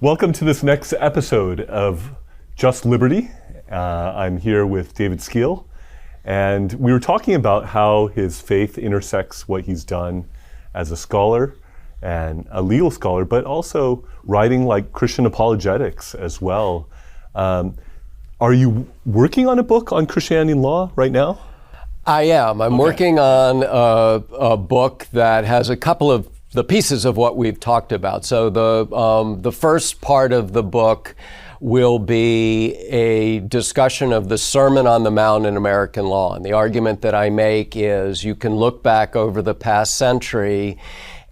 Welcome to this next episode of Just Liberty. I'm here with David Skeel, and we were talking about how his faith intersects what he's done as a scholar and a legal scholar, but also writing like Christian apologetics as well. Are you working on a book on Christianity and law right now? I am. I'm working on a book that has a couple of the pieces of what we've talked about. So the first part of the book will be a discussion of the Sermon on the Mount in American law. And the argument that I make is you can look back over the past century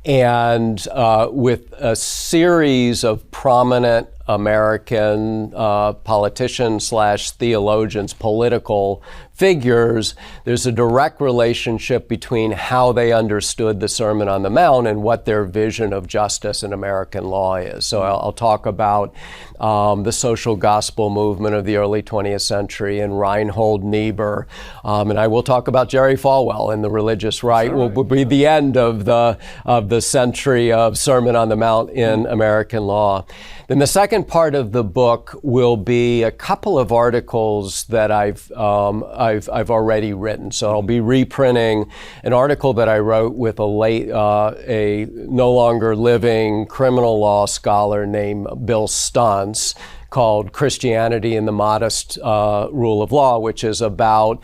and with a series of prominent American politicians/theologians, political figures, there's a direct relationship between how they understood the Sermon on the Mount and what their vision of justice in American law is. So I'll talk about the social gospel movement of the early 20th century and Reinhold Niebuhr, and I will talk about Jerry Falwell and the religious right. Will be the end of the century of Sermon on the Mount in American law. Then the second part of the book will be a couple of articles that I've already written. So I'll be reprinting an article that I wrote with a no longer living criminal law scholar named Bill Stuntz, called Christianity and the Modest Rule of Law, which is about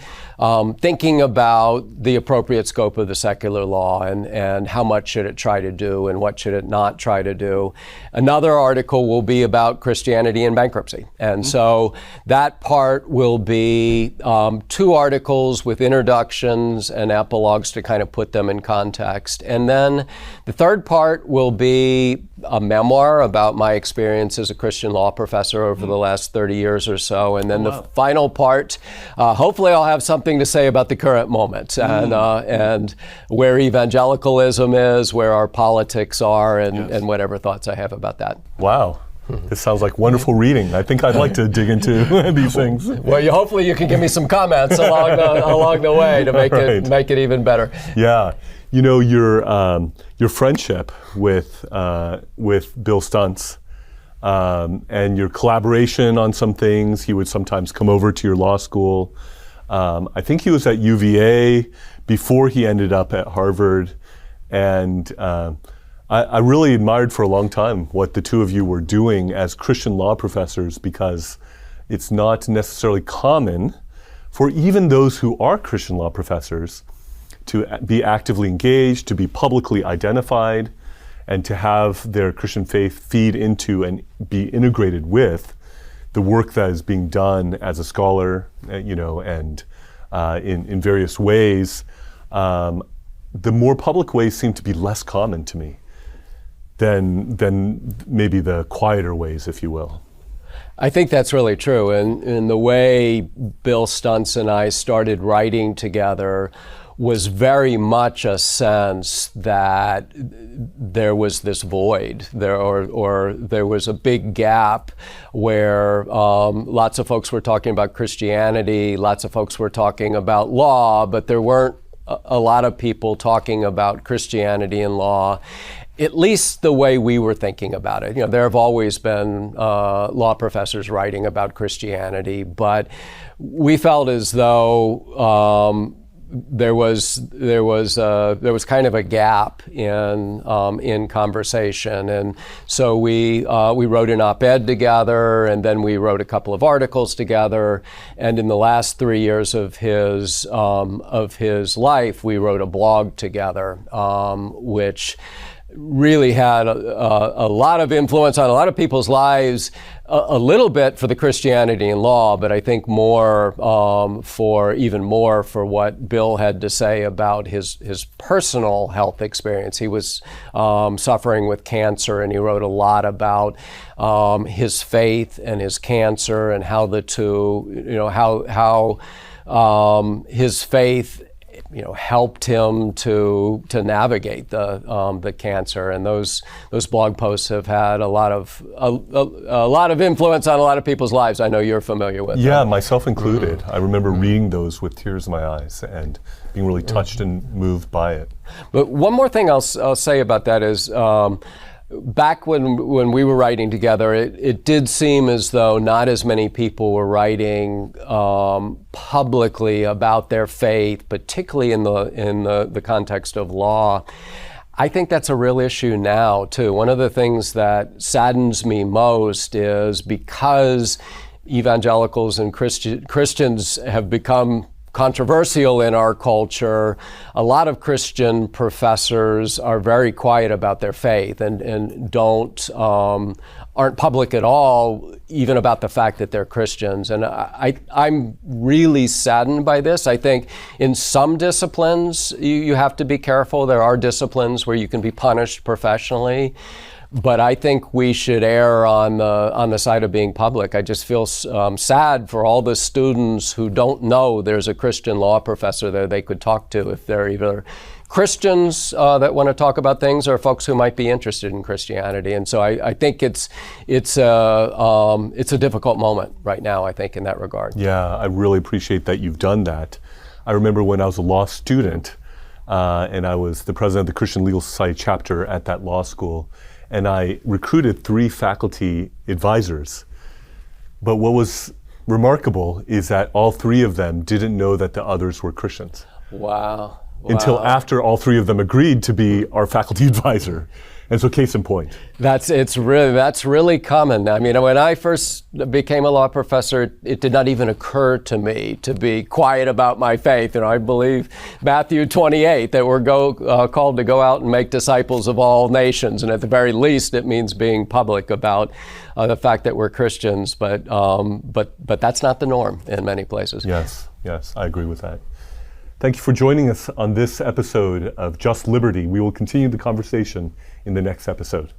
thinking about the appropriate scope of the secular law and how much should it try to do and what should it not try to do. Another article will be about Christianity and bankruptcy. And so that part will be two articles with introductions and epilogues to kind of put them in context. And then the third part will be a memoir about my experience as a Christian law professor over the last 30 years or so. And then the final part, hopefully I'll have something to say about the current moment and where evangelicalism is, where our politics are, and whatever thoughts I have about that. Wow. This sounds like wonderful reading. I think I'd like to dig into these things. Well, hopefully you can give me some comments along the way to make it even better. Yeah. You know, your friendship with Bill Stuntz and your collaboration on some things. He would sometimes come over to your law school. I think he was at UVA before he ended up at Harvard. And I really admired for a long time what the two of you were doing as Christian law professors, because it's not necessarily common for even those who are Christian law professors to be actively engaged, to be publicly identified, and to have their Christian faith feed into and be integrated with the work that is being done as a scholar, and in various ways. The more public ways seem to be less common to me than maybe the quieter ways, if you will. I think that's really true. And the way Bill Stuntz and I started writing together was very much a sense that there was this void or there was a big gap where lots of folks were talking about Christianity, lots of folks were talking about law, but there weren't a lot of people talking about Christianity and law, at least the way we were thinking about it. You know, there have always been law professors writing about Christianity, but we felt as though there was kind of a gap in conversation, and so we wrote an op-ed together, and then we wrote a couple of articles together, and in the last 3 years of his life, we wrote a blog together, which really had a lot of influence on a lot of people's lives, a little bit for the Christianity and law, but I think more for what Bill had to say about his personal health experience. He was suffering with cancer, and he wrote a lot about his faith and his cancer and how the two, how his faith helped him to navigate the cancer, and those blog posts have had a lot of influence on a lot of people's lives. I know you're familiar with. Yeah, myself included. I remember reading those with tears in my eyes and being really touched and moved by it. But one more thing I'll say about that is back when we were writing together, it did seem as though not as many people were writing publicly about their faith, particularly in the context of law. I think that's a real issue now, too. One of the things that saddens me most is because evangelicals and Christians have become controversial in our culture, a lot of Christian professors are very quiet about their faith and aren't public at all, even about the fact that they're Christians. And I'm really saddened by this. I think in some disciplines, you have to be careful. There are disciplines where you can be punished professionally. But I think we should err on the side of being public. I just feel sad for all the students who don't know there's a Christian law professor there they could talk to if they're either Christians that want to talk about things or folks who might be interested in Christianity. And so I think it's a difficult moment right now, I think, in that regard. Yeah, I really appreciate that you've done that. I remember when I was a law student and I was the president of the Christian Legal Society chapter at that law school, and I recruited 3 faculty advisors. But what was remarkable is that all 3 of them didn't know that the others were Christians. Wow. Until after all 3 of them agreed to be our faculty advisor. And so case in point. That's really common. I mean, when I first became a law professor, it did not even occur to me to be quiet about my faith. And I believe Matthew 28, that we're called to go out and make disciples of all nations. And at the very least, it means being public about the fact that we're Christians. But that's not the norm in many places. Yes, I agree with that. Thank you for joining us on this episode of Just Liberty. We will continue the conversation in the next episode.